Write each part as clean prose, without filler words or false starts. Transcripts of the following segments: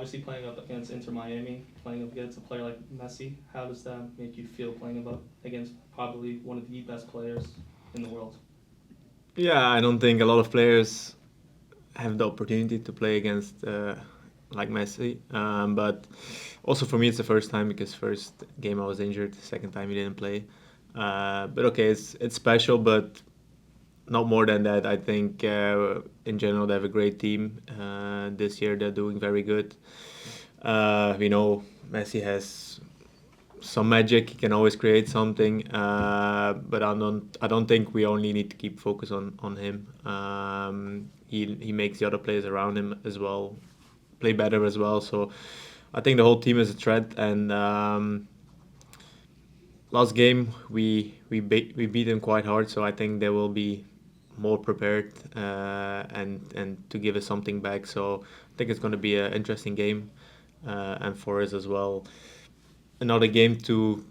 obviously playing up against Inter Miami, playing up against a player like Messi, how does that make you feel playing up against probably one of the best players in the world? Yeah, I don't think a lot of players have the opportunity to play against like Messi. But also for me, it's the first time because first game I was injured, second time he didn't play. But okay, it's special, but not more than that. I think in general they have a great team. This year they're doing very good. Messi has some magic. He can always create something. But I don't think we only need to keep focus on him. He makes the other players around him as well play better as well. So I think the whole team is a threat. And last game we beat them quite hard. So I think they will be more prepared and to give us something back. So I think it's going to be an interesting game, and for us as well, another game to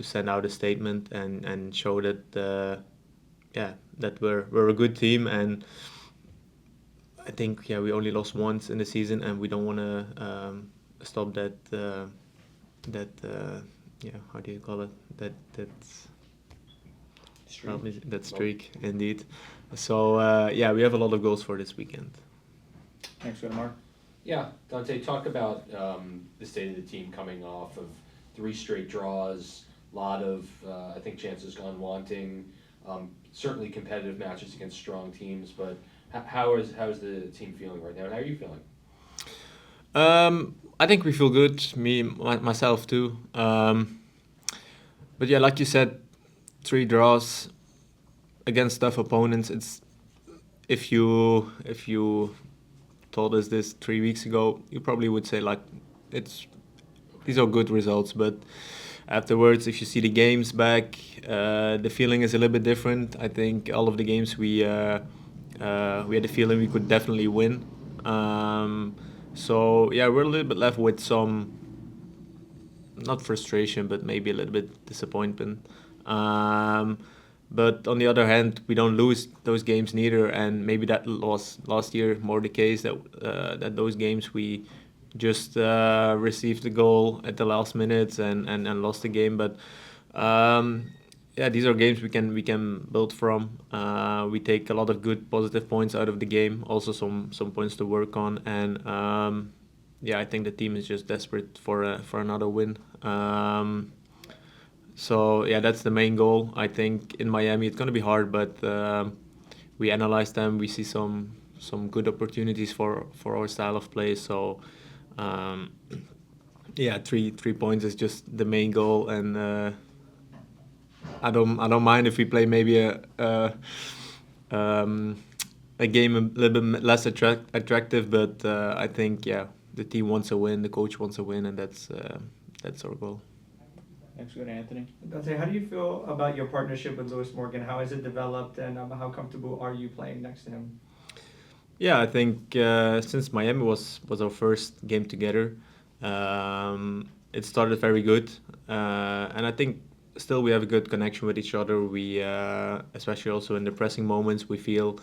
send out a statement and show that that we're a good team. And I think we only lost once in the season, and we don't want to stop that how do you call it, that streak indeed. So we have a lot of goals for this weekend. Thanks, go to Mark. Yeah, Dante, talk about the state of the team coming off of 3 straight draws, a lot of, I think, chances gone wanting, certainly competitive matches against strong teams, but how is the team feeling right now, and how are you feeling? I think we feel good, myself too. But yeah, like you said, 3 draws against tough opponents. It's if you told us this 3 weeks ago, you probably would say like these are good results. But afterwards, if you see the games back, the feeling is a little bit different. I think all of the games we had the feeling we could definitely win. So yeah, we're a little bit left with some, not frustration, but maybe a little bit disappointment. But on the other hand, we don't lose those games neither, and maybe that was last year more the case that those games we just received the goal at the last minutes and lost the game. But these are games we can build from. We take a lot of good positive points out of the game, also some points to work on, and I think the team is just desperate for another win. So that's the main goal. I think in Miami it's going to be hard, but we analyze them. We see some good opportunities for our style of play. So 3 points is just the main goal, and I don't mind if we play maybe a game a little bit less attractive, but I think the team wants a win, the coach wants a win, and that's our goal. Next, go to Anthony. Dante, how do you feel about your partnership with Lewis Morgan? How has it developed, and how comfortable are you playing next to him? Yeah, I think since Miami was our first game together, it started very good, and I think still we have a good connection with each other. We, especially also in the pressing moments, we feel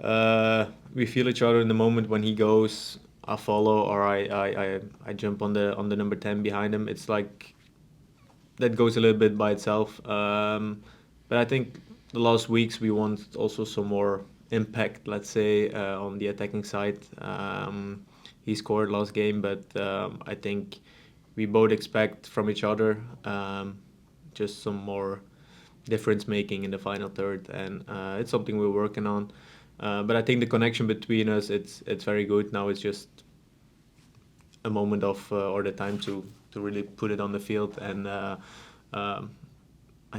each other in the moment when he goes. I follow, or I jump on the number 10 behind him. It's like that goes a little bit by itself. But I think the last weeks we want also some more impact, let's say, on the attacking side. He scored last game, but I think we both expect from each other just some more difference making in the final third, and it's something we're working on. But I think the connection between us, it's very good. Now it's just a moment of or the time to really put it on the field, and I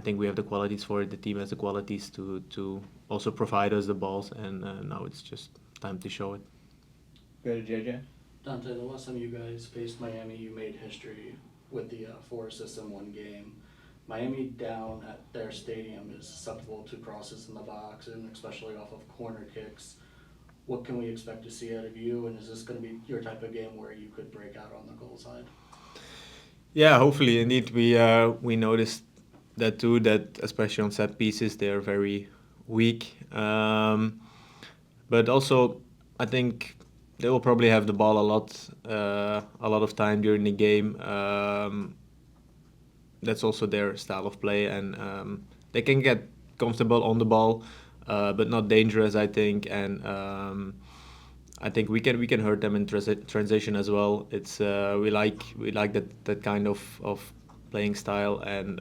think we have the qualities for it. The team has the qualities to also provide us the balls, and now it's just time to show it. Go to JJ. Dante, the last time you guys faced Miami, you made history with the 4 assists in 1 game. Miami down at their stadium is susceptible to crosses in the box, and especially off of corner kicks. What can we expect to see out of you, and is this going to be your type of game where you could break out on the goal side? Yeah, hopefully, indeed. We noticed that too, that especially on set pieces, they are very weak. But also, I think they will probably have the ball a lot of time during the game. That's also their style of play, and they can get comfortable on the ball, but not dangerous, I think. And I think we can hurt them in transition as well. It's we like that kind of playing style, and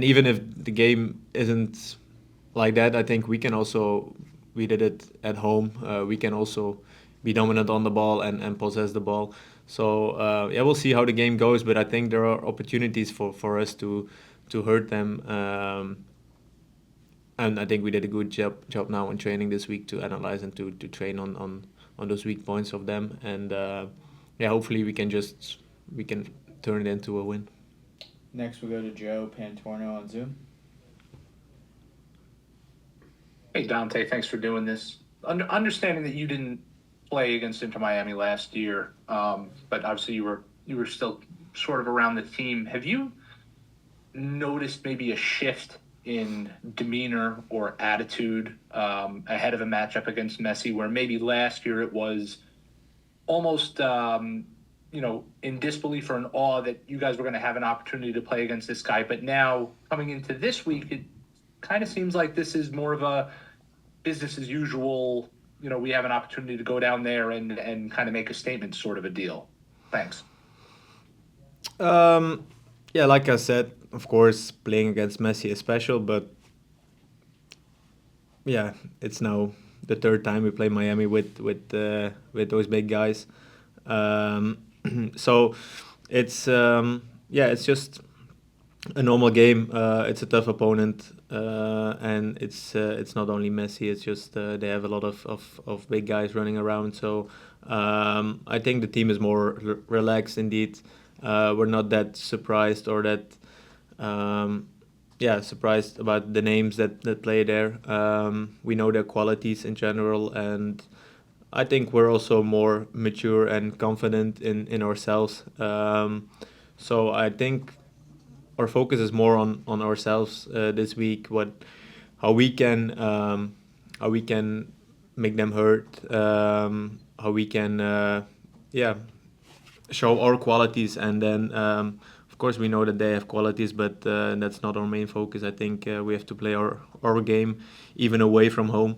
even if the game isn't like that, I think we did it at home. We can also be dominant on the ball and possess the ball. So yeah, we'll see how the game goes, but I think there are opportunities for us to hurt them. And I think we did a good job now in training this week to analyze and to train on those weak points of them. And yeah, hopefully we can turn it into a win. Next we'll go to Joe Pantorno on Zoom. Hey Dante, thanks for doing this. Understanding that you didn't play against Inter Miami last year, but obviously you were still sort of around the team. Have you noticed maybe a shift in demeanor or attitude ahead of a matchup against Messi, where maybe last year it was almost in disbelief or in awe that you guys were going to have an opportunity to play against this guy, but now coming into this week, it kind of seems like this is more of a business as usual. We have an opportunity to go down there and kind of make a statement sort of a deal. Thanks. Yeah, like I said, of course, playing against Messi is special, but yeah, it's now the third time we play Miami with those big guys. So it's it's just a normal game. It's a tough opponent, and it's not only Messi. It's just they have a lot of big guys running around. So I think the team is more relaxed indeed. We're not that surprised or that surprised about the names that play there. We know their qualities in general, and I think we're also more mature and confident in ourselves. So I think our focus is more on ourselves this week. How we can make them hurt. How we can show our qualities, and then of course we know that they have qualities, but that's not our main focus. I think we have to play our game even away from home,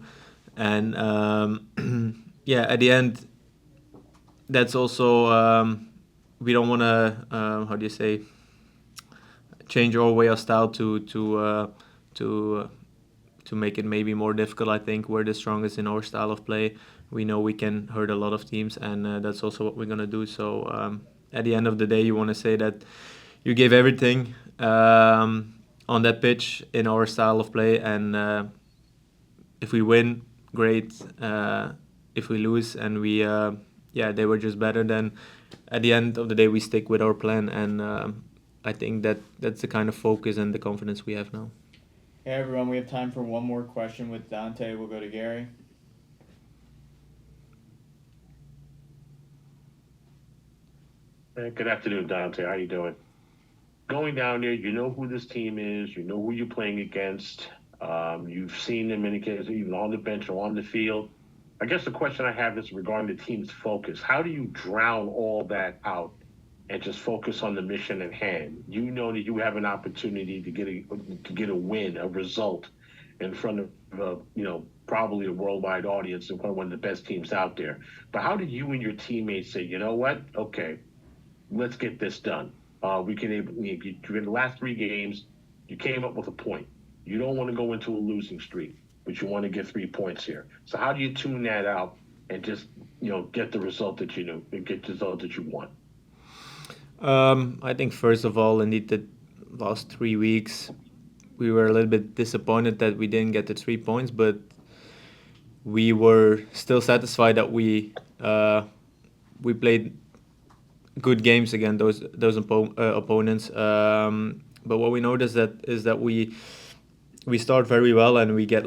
and at the end, that's also we don't want to change our way of style to make it maybe more difficult. I think we're the strongest in our style of play. We know we can hurt a lot of teams, and that's also what we're gonna do. So at the end of the day, you want to say that you gave everything on that pitch in our style of play, and if we win, great. If we lose and they were just better, then at the end of the day we stick with our plan, and I think that's the kind of focus and the confidence we have now. Hey everyone, we have time for one more question with Dante. We'll go to Gary. Good afternoon, Dante. How you doing? Going down there, you know who this team is. You know who you're playing against. You've seen them in many cases, even on the bench or on the field. I guess the question I have is regarding the team's focus. How do you drown all that out and just focus on the mission at hand? You know that you have an opportunity to get a win, a result, in front of probably a worldwide audience in front of one of the best teams out there. But how did you and your teammates say, you know what? Okay, let's get this done. In the last 3 games, you came up with a point. You don't want to go into a losing streak, but you want to get 3 points here. So how do you tune that out and just get the result that you want? I think first of all, indeed, the last 3 weeks we were a little bit disappointed that we didn't get the 3 points, but we were still satisfied that we played good games against those opponents. But what we noticed is that we start very well, and we get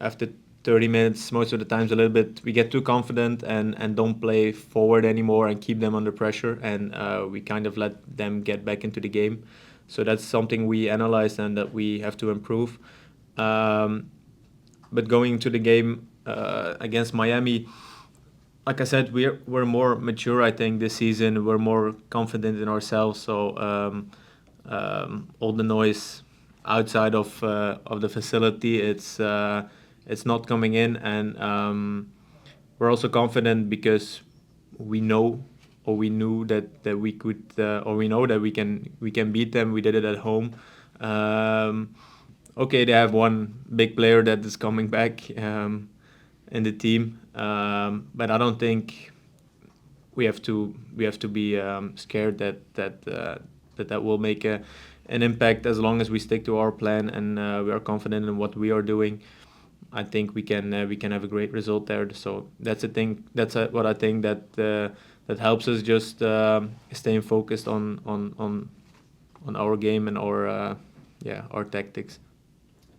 after 30 minutes, most of the times a little bit, we get too confident and don't play forward anymore and keep them under pressure, and we kind of let them get back into the game. So that's something we analyzed and that we have to improve. But going into the game, against Miami, like I said, we're more mature. I think this season we're more confident in ourselves. So all the noise outside of the facility, it's not coming in, and we're also confident because we know or we knew that we could or we know that we can beat them. We did it at home. Okay, they have one big player that is coming back in the team, but I don't think we have to be scared that will make an impact as long as we stick to our plan and we are confident in what we are doing. I think we can have a great result there. So that's the thing. That's what I think that helps us just staying focused on our game and our tactics.